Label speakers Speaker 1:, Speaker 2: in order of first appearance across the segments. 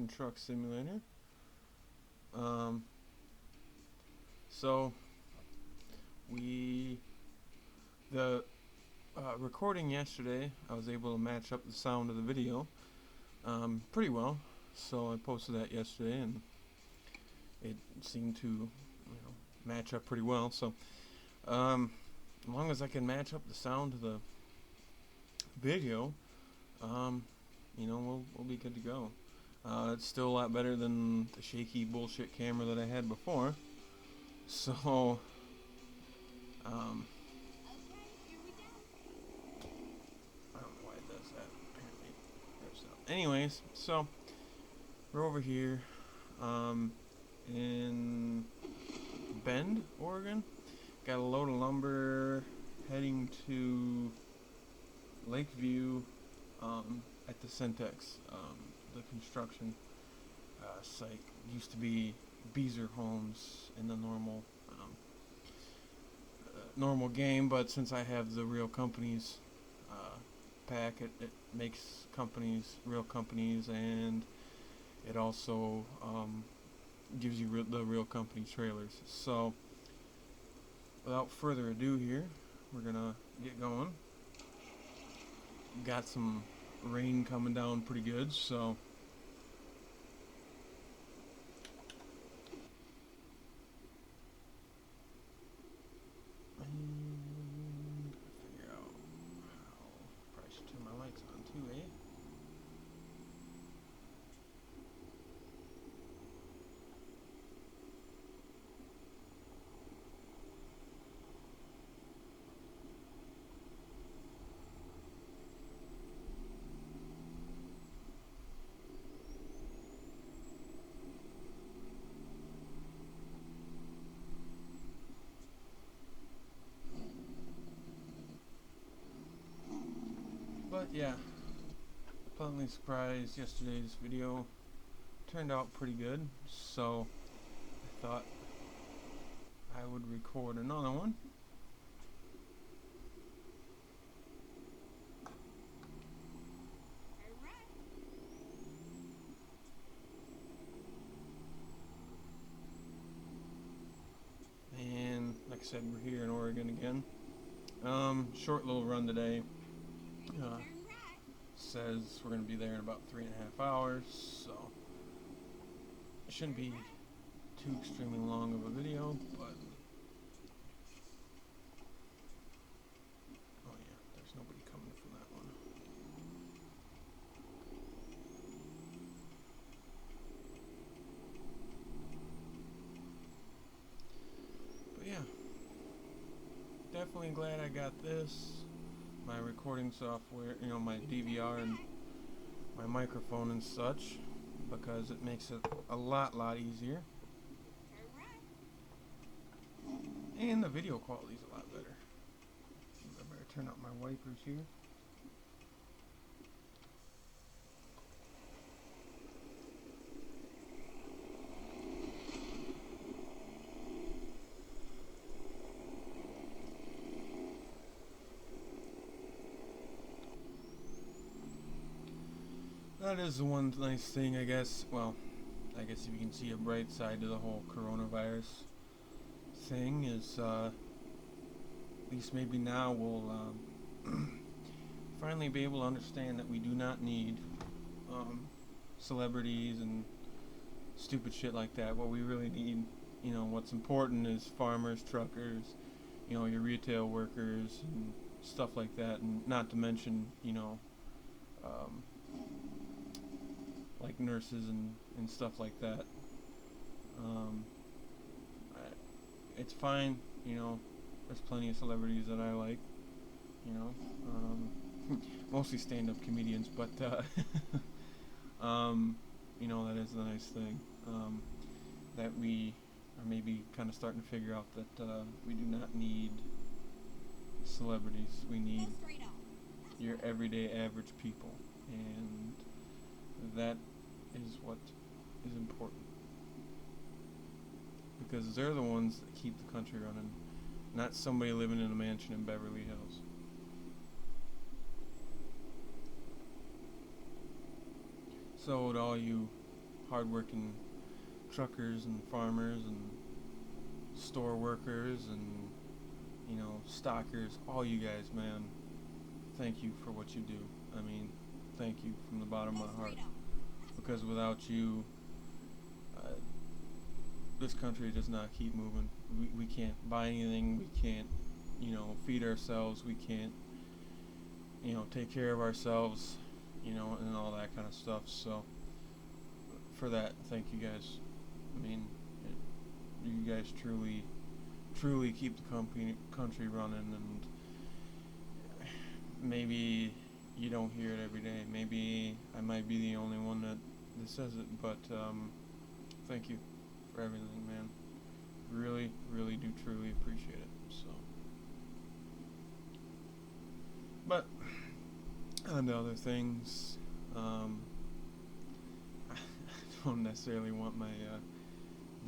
Speaker 1: American Truck Simulator. So the recording yesterday, I was able to match up the sound of the video pretty well. So I posted that yesterday, and it seemed to match up pretty well. So as long as I can match up the sound to the video, we'll be good to go. It's still a lot better than the shaky bullshit camera that I had before. So, I don't know why it does that. Apparently, anyways, so we're over here, in Bend, Oregon. Got a load of lumber heading to Lakeview, at the Syntex, the construction site. Used to be Beezer Homes in the normal game, but since I have the real companies pack, it makes real companies, and it also gives you the real company trailers. So without further ado here, we're gonna get going. Got some rain coming down pretty good, so figure out how. Probably should turn my lights on too, eh? But yeah, pleasantly surprised. Yesterday's video turned out pretty good, so I thought I would record another one. And like I said, we're here in Oregon again. Short little run today. Says we're going to be there in about 3.5 hours, so it shouldn't be too extremely long of a video, but oh yeah, there's nobody coming from that one. But yeah, definitely glad I got this. My recording software, my DVR and my microphone and such, because it makes it a lot easier. And the video quality is a lot better. I better turn out my wipers here. That is the one nice thing, I guess. Well, I guess if you can see a bright side to the whole coronavirus thing is, at least maybe now we'll finally be able to understand that we do not need celebrities and stupid shit like that. What we really need, what's important is farmers, truckers, your retail workers and stuff like that, and not to mention, like nurses and stuff like that. It's fine, there's plenty of celebrities that I like, mostly stand-up comedians, but that is the nice thing, that we are maybe kind of starting to figure out that we do not need celebrities. We need your everyday average people, and that is what is important, because they're the ones that keep the country running, not somebody living in a mansion in Beverly Hills. So to all you hardworking truckers and farmers and store workers and stockers, all you guys, man. Thank you for what you do. I mean, thank you from the bottom of my heart. Because without you, this country does not keep moving. We can't buy anything. We can't, feed ourselves. We can't, take care of ourselves, and all that kind of stuff. So, for that, thank you guys. I mean, you guys truly keep the country running, and maybe you don't hear it every day. Maybe I might be the only one that says it, but thank you for everything, man. Really, really do truly appreciate it. So, but on to other things. I don't necessarily want my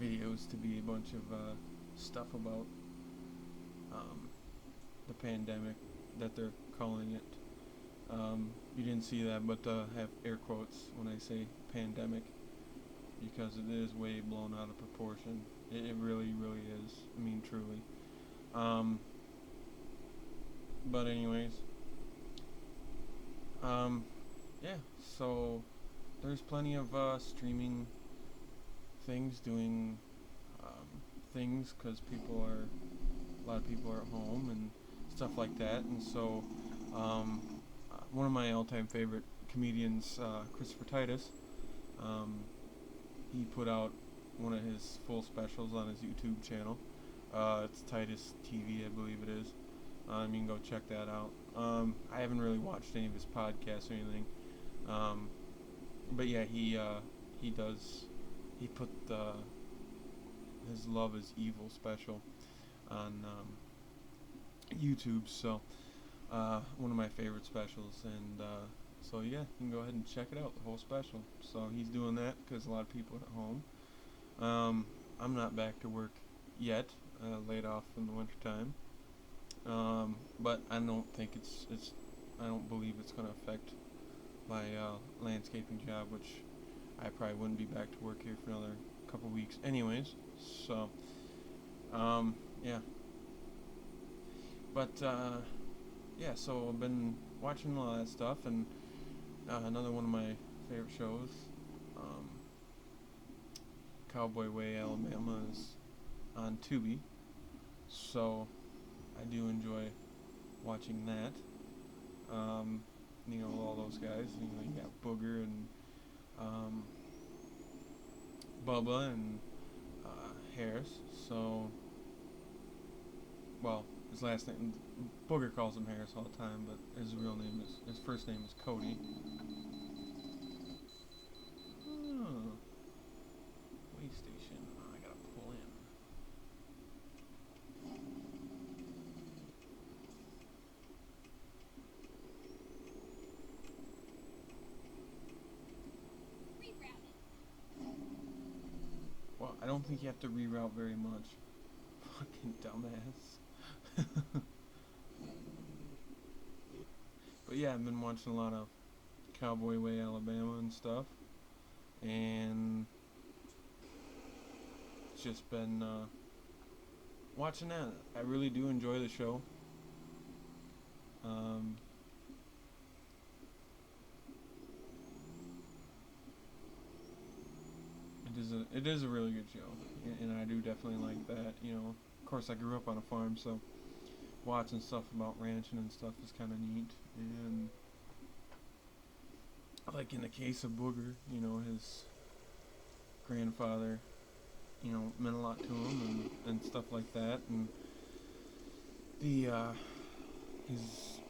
Speaker 1: videos to be a bunch of stuff about the pandemic that they're calling it. You didn't see that, but I have air quotes when I say pandemic because it is way blown out of proportion. It really, really is. I mean, truly. But anyways, yeah. So there's plenty of streaming things doing things because a lot of people are at home and stuff like that, and so one of my all-time favorite comedians, Christopher Titus, he put out one of his full specials on his YouTube channel. It's Titus TV, I believe it is. You can go check that out. I haven't really watched any of his podcasts or anything, but yeah, he put his Love is Evil special on YouTube, so one of my favorite specials, and so yeah, you can go ahead and check it out, the whole special. So he's doing that because a lot of people are at home. I'm not back to work yet, laid off in the wintertime, but I don't think I don't believe it's going to affect my landscaping job, which I probably wouldn't be back to work here for another couple weeks anyways. So yeah, but yeah, so I've been watching all that stuff, and another one of my favorite shows, Cowboy Way Alabama, is on Tubi, so I do enjoy watching that. All those guys, you got Booger and Bubba and Harris, so, well, his last name, Booger calls him Harris all the time, but his first name is Cody. Oh, way station. Oh, I gotta pull in. Well, I don't think you have to reroute very much. Fucking dumbass. But yeah, I've been watching a lot of Cowboy Way Alabama and stuff, and it's just been watching that. I really do enjoy the show. It is a really good show, and I do definitely like that. Of course, I grew up on a farm, so watching stuff about ranching and stuff is kind of neat. And like in the case of Booger, his grandfather, meant a lot to him, and stuff like that, and the his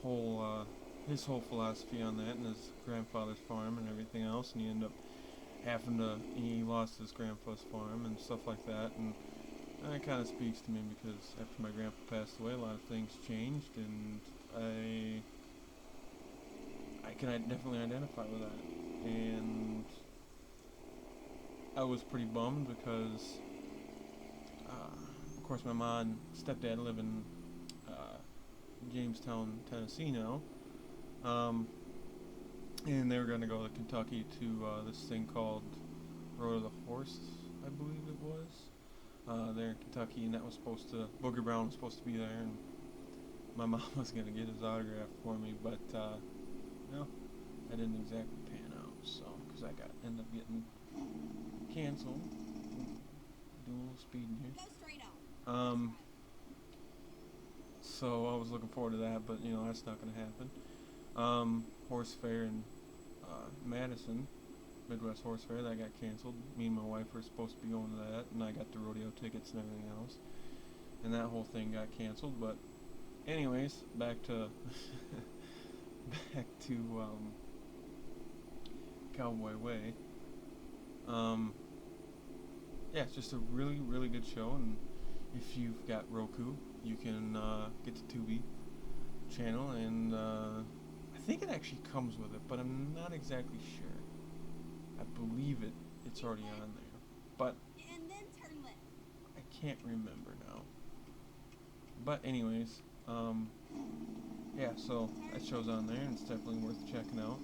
Speaker 1: whole philosophy on that, and his grandfather's farm and everything else, and he lost his grandpa's farm and stuff like that, and that kind of speaks to me because after my grandpa passed away, a lot of things changed, and I can definitely identify with that. And I was pretty bummed because, of course, my mom and stepdad live in Jamestown, Tennessee now, and they were going to go to Kentucky to this thing called Road of the Horse, I believe it was. There in Kentucky, and that was supposed to, Booger Brown was supposed to be there, and my mom was going to get his autograph for me, but no, that didn't exactly pan out, so, because I ended up getting canceled. Doing a little speeding here.
Speaker 2: Go straight on.
Speaker 1: So I was looking forward to that, but that's not going to happen. Horse fair in Madison, Midwest Horse Fair, that got canceled. Me and my wife were supposed to be going to that, and I got the rodeo tickets and everything else, and that whole thing got canceled. But anyways, back to Cowboy Way. Yeah, it's just a really, really good show, and if you've got Roku, you can get the Tubi channel, and I think it actually comes with it, but I'm not exactly sure. I believe it's already on there, but
Speaker 2: And then turn left.
Speaker 1: I can't remember now. But anyways, yeah, so that show's on there, and it's definitely worth checking out.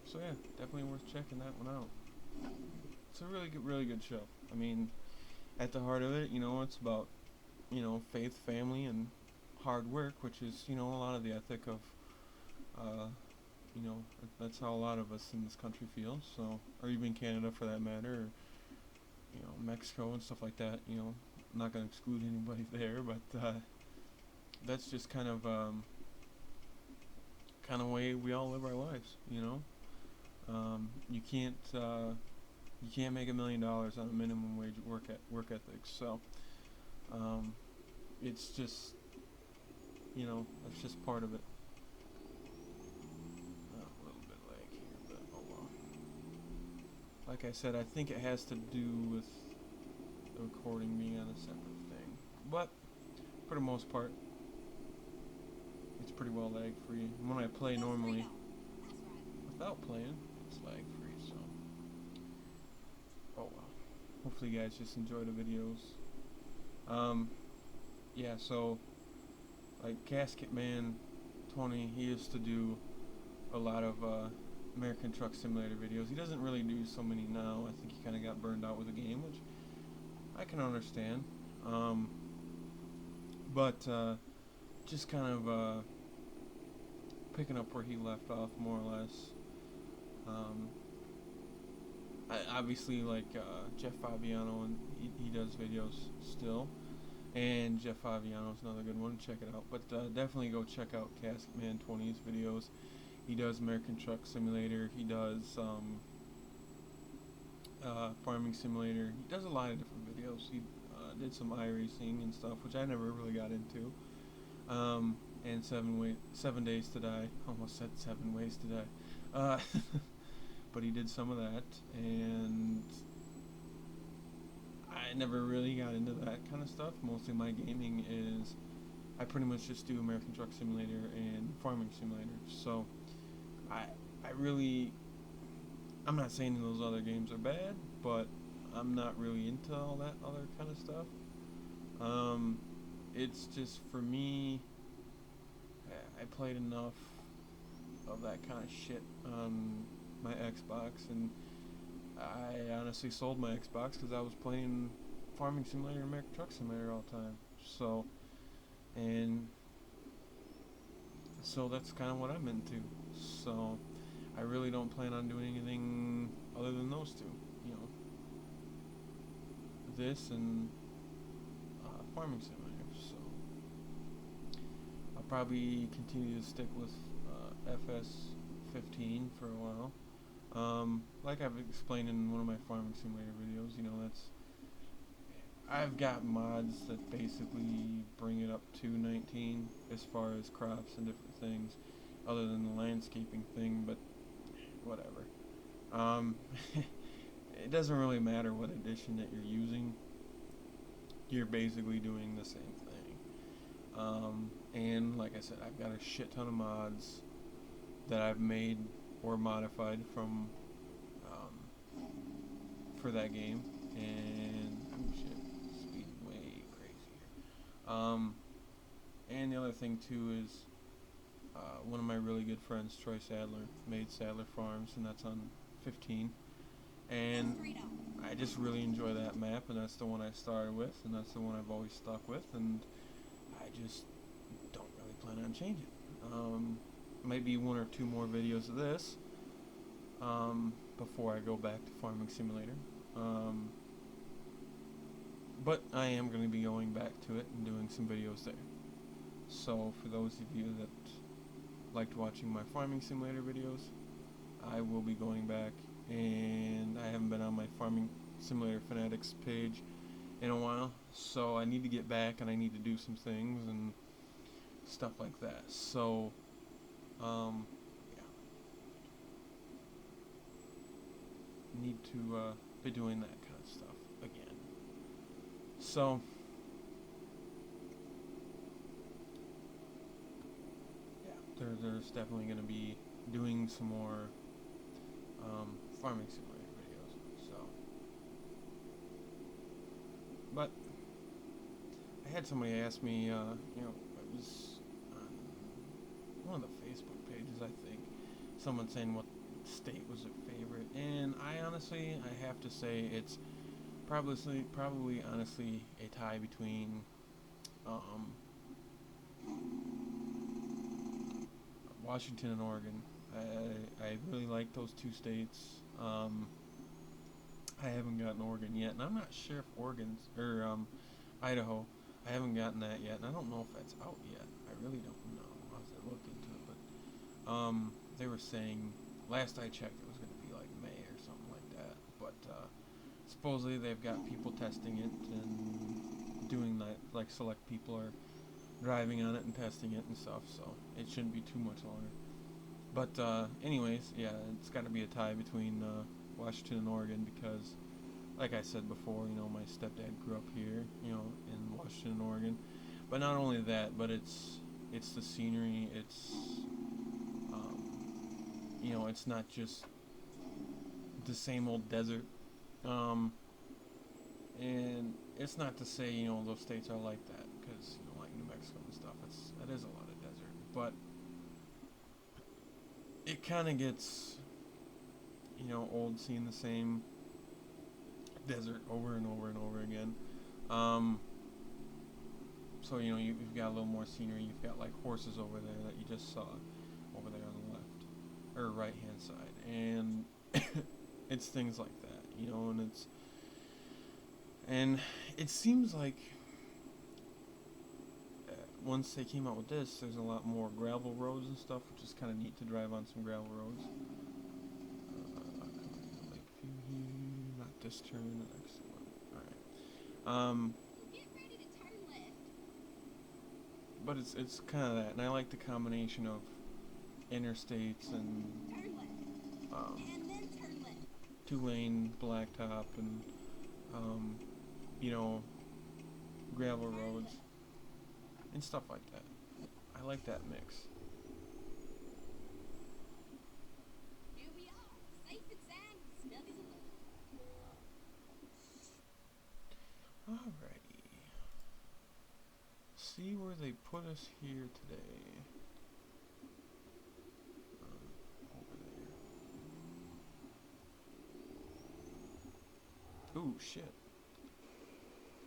Speaker 1: So yeah, definitely worth checking that one out. It's a really good show. I mean, at the heart of it, it's about, faith, family, and hard work, which is, a lot of the ethic of, you know, that's how a lot of us in this country feel. So, or even Canada for that matter, or, Mexico and stuff like that. I'm not going to exclude anybody there, but that's just kind of way we all live our lives. You can't make $1 million on a minimum wage work ethics. So, it's just, that's just part of it. A little bit lag here, but oh well. Like I said, I think it has to do with the recording being on a separate thing. But, for the most part, it's pretty well lag free. When I play normally, without playing, it's lag free, so. Oh well. Hopefully you guys just enjoy the videos. Yeah, so, like Casket Man 20, he used to do a lot of American Truck Simulator videos. He doesn't really do so many now. I think he kind of got burned out with the game, which I can understand. But just kind of picking up where he left off, more or less. I obviously like Jeff Fabiano, and he does videos still. And Jeff Fabiano's another good one. Check it out. But definitely go check out Caskman 20's videos. He does American Truck Simulator. He does Farming Simulator. He does a lot of different videos. He did some iRacing and stuff, which I never really got into. And 7 Days to Die. Almost said 7 Ways to Die. But he did some of that, and I never really got into that kind of stuff. Mostly my gaming is, I pretty much just do American Truck Simulator and Farming Simulator. So, I'm not saying those other games are bad, but I'm not really into all that other kind of stuff. It's just, for me, I played enough of that kind of shit on my Xbox, and I honestly sold my Xbox because I was playing Farming Simulator and American Truck Simulator all the time. So that's kind of what I'm into. So I really don't plan on doing anything other than those two. This and Farming Simulator. So I'll probably continue to stick with FS15 for a while. Like I've explained in one of my Farming Simulator videos, I've got mods that basically bring it up to 19 as far as crops and different things, other than the landscaping thing, but whatever. It doesn't really matter what edition that you're using. You're basically doing the same thing. And like I said, I've got a shit ton of mods that I've made or modified from for that game, and oh shit, speeding way crazy here. And the other thing too is one of my really good friends, Troy Sadler, made Sadler Farms, and that's on 15. And I just really enjoy that map, and that's the one I started with, and that's the one I've always stuck with, and I just don't really plan on changing. Maybe one or two more videos of this before I go back to Farming Simulator. But I am going to be going back to it and doing some videos there. So for those of you that liked watching my Farming Simulator videos, I will be going back, and I haven't been on my Farming Simulator Fanatics page in a while, so I need to get back and I need to do some things and stuff like that. So yeah, need to be doing that kind of stuff again. So yeah, there's definitely going to be doing some more Farming Simulator videos. So, but I had somebody ask me, it was on one of the Facebook pages, I think, someone saying what state was their favorite, and I honestly, I have to say it's probably honestly a tie between Washington and Oregon. I really like those two states. I haven't gotten Oregon yet, and I'm not sure if Oregon's or Idaho. I haven't gotten that yet, and I don't know if that's out yet. I really don't know. I'll have to look into it, but they were saying last I checked it was going to be like May or something like that. But supposedly they've got people testing it and doing that, like select people are driving on it and testing it and stuff, so it shouldn't be too much longer. But anyways, yeah, it's got to be a tie between Washington and Oregon because, like I said before, my stepdad grew up here, in Washington and Oregon. But not only that, but it's the scenery. It's it's not just the same old desert. And it's not to say those states are like that because like New Mexico and stuff. That is a lot of desert, but it kind of gets old seeing the same desert over and over and over again. So you've got a little more scenery. You've got like horses over there that you just saw over there on the left or right hand side, and it's things like that, and it seems like once they came out with this, there's a lot more gravel roads and stuff, which is kind of neat to drive on some gravel roads. Lakeview here, not this turn, the next one. All right.
Speaker 2: Get ready to turn left.
Speaker 1: But it's kind of that, and I like the combination of interstates and
Speaker 2: Turn left. And then turn left.
Speaker 1: 2-lane blacktop and gravel roads and stuff like that. I like that mix.
Speaker 2: Here we are, safe and sound, snug as a bug.
Speaker 1: Alrighty. See where they put us here today. Over there. Ooh, shit.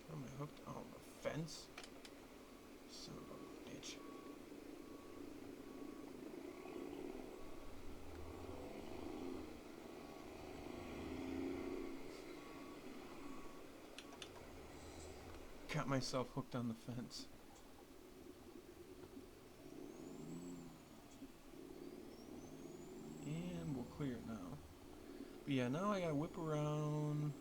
Speaker 1: Where am I hooked? Oh, the fence? Son of a bitch. Got myself hooked on the fence. And we'll clear it now. But yeah, now I gotta whip around.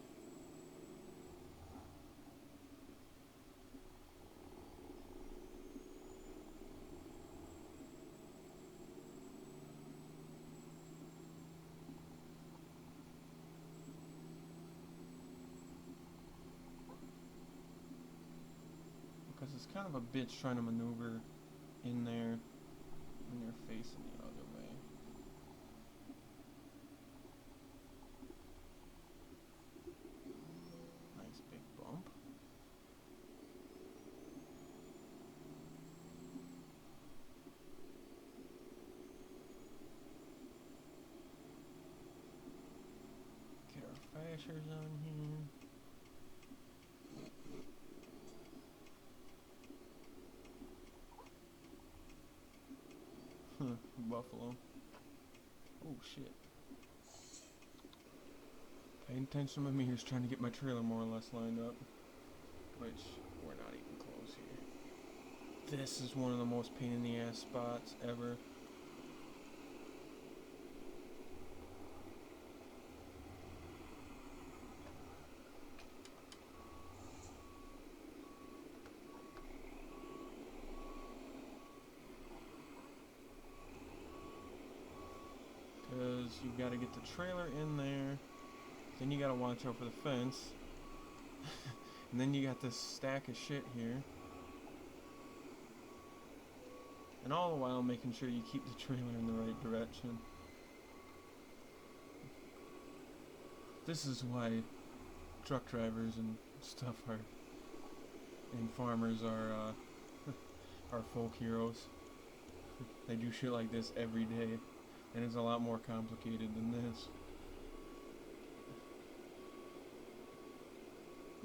Speaker 1: Because it's kind of a bitch trying to maneuver in there when you're facing the other way. Nice big bump. flashers on here. Buffalo. Oh shit. Paying attention to my meters, trying to get my trailer more or less lined up. Which, we're not even close here. This is one of the most pain in the ass spots ever. Because you've got to get the trailer in there, then you got to watch out for the fence, and then you got this stack of shit here, and all the while making sure you keep the trailer in the right direction. This is why truck drivers and stuff and farmers are folk heroes. They do shit like this every day. And it's a lot more complicated than this.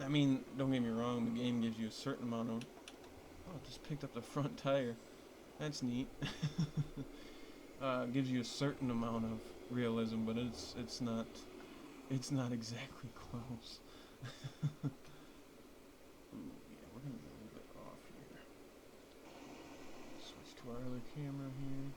Speaker 1: I mean, don't get me wrong, the game gives you a certain amount of... Oh, it just picked up the front tire. That's neat. Gives you a certain amount of realism, but it's not exactly close. Ooh, yeah, we're gonna be a little bit off here. Switch to our other camera here.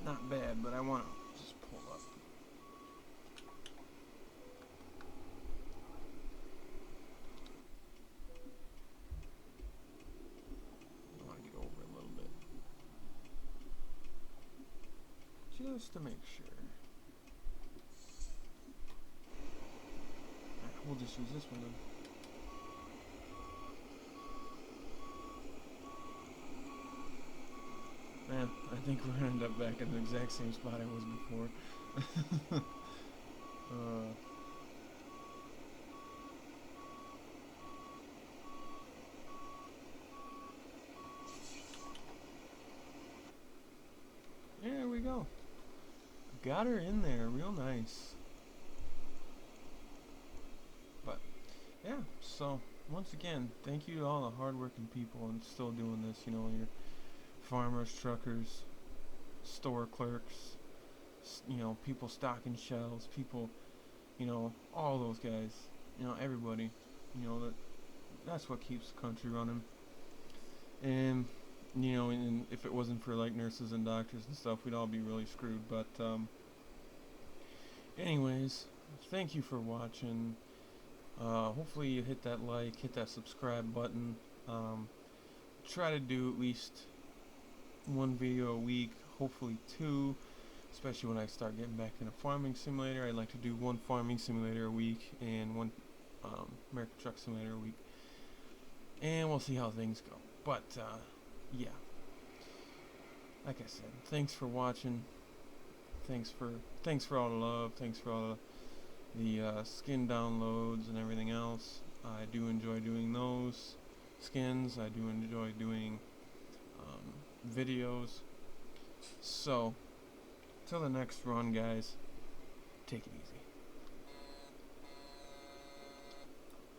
Speaker 1: Not bad, but I want to just pull up. I want to get over a little bit. Just to make sure. Alright, we'll just use this one then. Man, I think we're gonna end up back in the exact same spot I was before. There we go. Got her in there, real nice. But, yeah, so, once again, thank you to all the hardworking people and still doing this, you know, your farmers, truckers, store clerks, you know, people stocking shelves, people, you know, all those guys, you know, everybody, you know, that's what keeps the country running. And, you know, and if it wasn't for, like, nurses and doctors and stuff, we'd all be really screwed. But, anyways, thank you for watching. Hopefully you hit that like, hit that subscribe button. Try to do at least one video a week, hopefully two, especially when I start getting back into farming simulator. I'd like to do one farming simulator a week and one American Truck Simulator a week, and we'll see how things go. But yeah, like I said, thanks for watching. Thanks for all the love. Thanks for all the skin downloads and everything else. I do enjoy doing those skins. I do enjoy doing videos. So, till the next run, guys, take it easy.